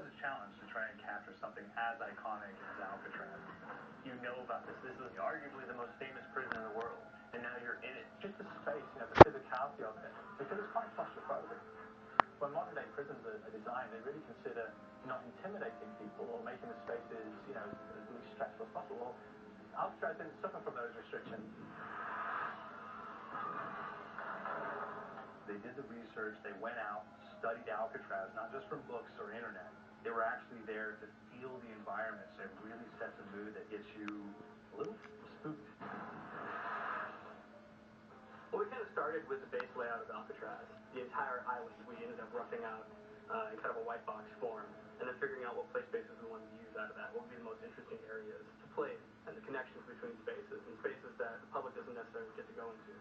a challenge to try and capture something as iconic as Alcatraz. You know about this. This is arguably the most famous prison in the world, and now you're in it. Just the space, you know, the physicality of it, because it's quite claustrophobic. When modern day prisons are designed, they really consider not intimidating people or making the spaces, you know, as least stressful as possible. Well, Alcatraz didn't suffer from those restrictions. They did the research, they went out, studied Alcatraz, not just from books or internet. They were actually there to feel the environment, so it really sets a mood that gets you a little spooked. Well, we kind of started with the base layout of Alcatraz. The entire island we ended up roughing out in kind of a white box form, and then figuring out what play spaces we wanted to use out of that, what would be the most interesting areas to play in, and the connections between spaces, and spaces that the public doesn't necessarily get to go into.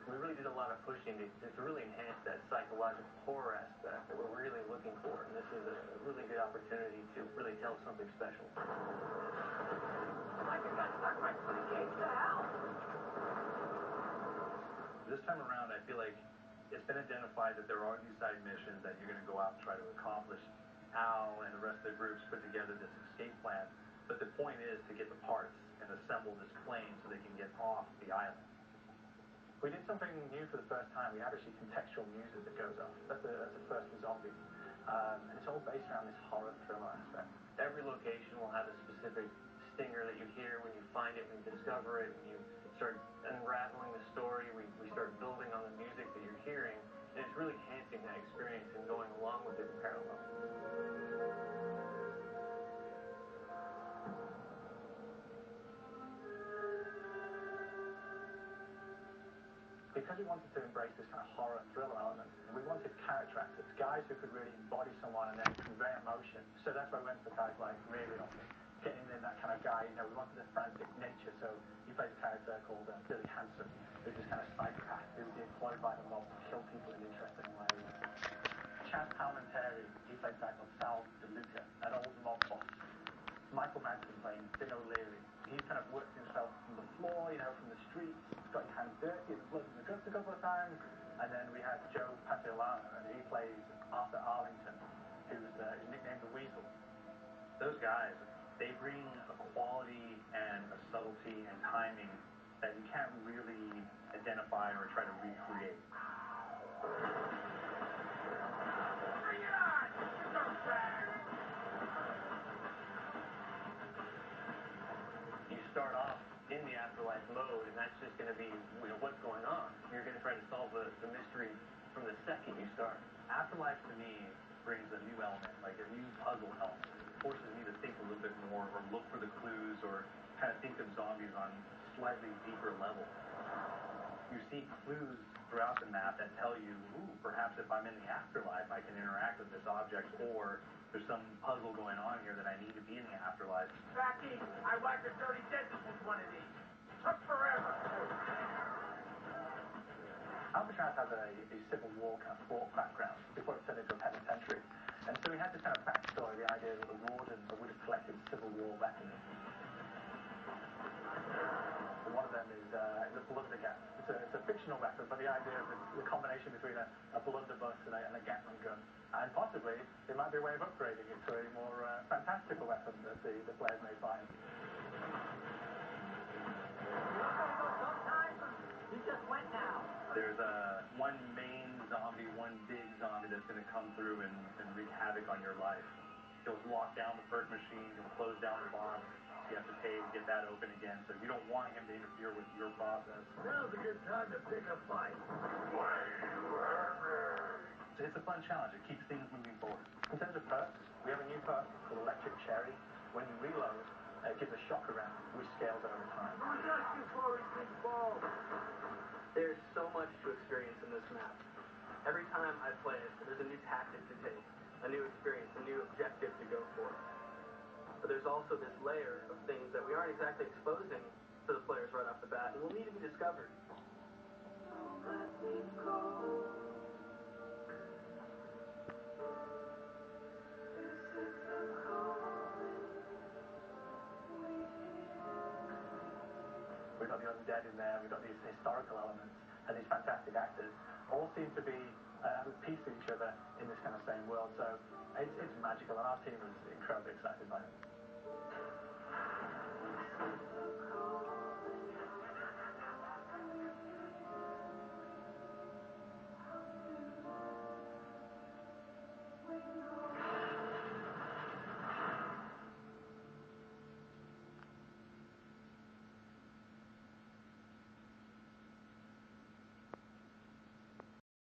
We really did a lot of pushing to really enhance that psychological horror aspect that we're really looking for, and this is a really good opportunity to really tell something special. I think I stuck right to the gate to hell. This time around, I feel like it's been identified that there are these side missions that you're going to go out and try to accomplish. Al and the rest of the groups put together this escape plan, but the point is to get the parts and assemble this plane so they can get off the island. We did something new for the first time. We have actually contextual music that goes off. That's the first for zombies. And it's all based around this horror thriller aspect. Every location will have a specific stinger that you hear when you find it, when you discover it, when you start unraveling the story, we start building on the music that you're hearing, and it's really enhancing that experience and going along with it in parallel. Because we wanted to embrace this kind of horror thriller element, we wanted character actors, guys who could really embody someone and then convey emotion. So that's why we went for guys like Ray Liotta, getting in that kind of guy. You know, we wanted a frantic nature. So he played a character called Billy Hanson, who's this kind of psychopath who was employed by the mob to kill people in interesting ways. Chad Palminteri, he played a guy called Sal DeLuca, an old mob boss. Michael Madsen playing Vin O'Leary. He's kind of worked himself from the floor, you know, from the streets. He's got his hands dirty and blood in the guts a couple of times. And then we had Joe Pantoliano, and he plays Arthur Arlington, who's nicknamed the Weasel. Those guys, they bring a quality and a subtlety and timing that you can't really identify or try to recreate. Bring it on! Dirtbag! You start off in the afterlife mode, and that's just going to be, you know, what's going on. You're going to try to solve the mystery from the second you start. Afterlife, to me, brings a new element, like a new puzzle element. It forces me to think a little bit more, or look for the clues, or kind of think of zombies on a slightly deeper level. You see clues throughout the map that tell you, ooh, perhaps if I'm in the afterlife, I can interact with this object, or there's some puzzle going on here that I need to be in the afterlife. Jackie, I wiped a dirty dentist with one of these. Took forever. Alcatraz has a Civil War kind of fort background before it turned into a penitentiary. And so we had this kind of backstory, the idea that the wardens would have collected Civil War weapons. One of them is the blundergas. It's a fictional weapon, but the idea of the combination between a blunderbuss and a Gatling gun. And possibly, it might be a way of upgrading it to a more fantastical weapon that the players may find. You just went now. There's one main zombie, one big zombie that's going to come through and wreak havoc on your life. He'll lock down the perk machine, he'll close down the box. You have to pay to get that open again, so you don't want him to interfere with your process. Now's a good time to pick a fight. It's a fun challenge. It keeps things moving forward. In terms of perks, we have a new perk called Electric Cherry. When you reload, it gives a shock around, which scales over time. Who's asking for his big balls? There's so much to experience in this map. Every time I play it, there's a new tactic to take, a new experience, a new objective to go for. But there's also this layer of things that we aren't exactly exposing to the players right off the bat, and will need to be discovered. We've got the undead in there, we've got these historical elements, and these fantastic actors all seem to be and piece each other in this kind of same world. So it's magical, and our team is incredibly excited by it.